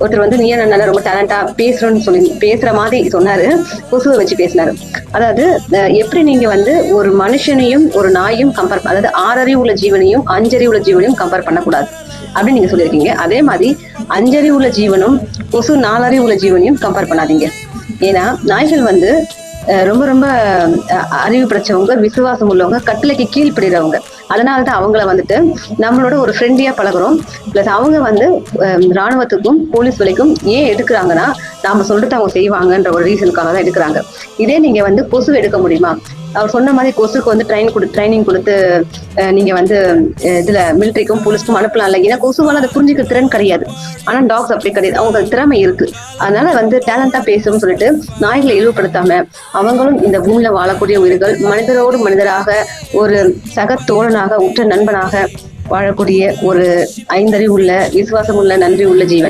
ஒருத்தர் வந்து நீயா நல்லா ரொம்ப டேலண்டா பேசுறோம்னு சொல்லி பேசுற மாதிரி சொன்னாரு. கொசுவை வச்சு பேசினாரு. அதாவது எப்படி நீங்க வந்து ஒரு மனுஷனையும் ஒரு நாயும் கம்பேர், அதாவது 6 அறிவு உள்ள ஜீவனையும் 5 அறிவு உள்ள ஜீவனையும் கம்பேர் பண்ணக்கூடாது அப்படின்னு நீங்க சொல்லியிருக்கீங்க. அதே மாதிரி 5 அறிவு உள்ள ஜீவனும் கொசு 4 அறிவு உள்ள ஜீவனையும் கம்பேர் பண்ணாதீங்க. ஏன்னா நாய்கள் வந்து ரொம்ப ரொம்ப அறிவு படைச்சவங்க, விசுவாசம் உள்ளவங்க, கட்டளைக்கு கீழ்ப்படுறவங்க. அதனாலதான் அவங்கள வந்துட்டு நம்மளோட ஒரு ஃப்ரெண்ட்லியா பழகுறோம். பிளஸ் அவங்க வந்து ராணுவத்துக்கும் போலீஸ் வேலைக்கும் ஏன் எடுக்கிறாங்கன்னா நாம சொல்றது அவங்க செய்வாங்கன்ற ஒரு ரீசனுக்காக தான் எடுக்கிறாங்க. இதே நீங்க வந்து கொசு எடுக்க முடியுமா? அவர் சொன்ன மாதிரி கொசுக்கு வந்து ட்ரைனிங் கொடுத்து நீங்க வந்து இதுல மிலிட்டரிக்கும் போலீஸ்க்கும் அனுப்பலாம்ல. ஏன்னா கொசுவால அதை புரிஞ்சுக்க திறன் கிடையாது. ஆனா டாக்ஸ் அப்படி கிடையாது, அவங்க திறமை இருக்கு. அதனால வந்து டேலண்டா பேசும்னு சொல்லிட்டு நாய்களை இழிவுபடுத்தாம அவங்களும் இந்த பூமியில வாழக்கூடிய உயிர்கள், மனிதரோடு மனிதராக ஒரு சக தோழனாக உற்ற நண்பனாக வாழக்கூடிய ஒரு 5 அறிவு உள்ள, விசுவாசம் உள்ள, நன்றி உள்ள ஜீவன்.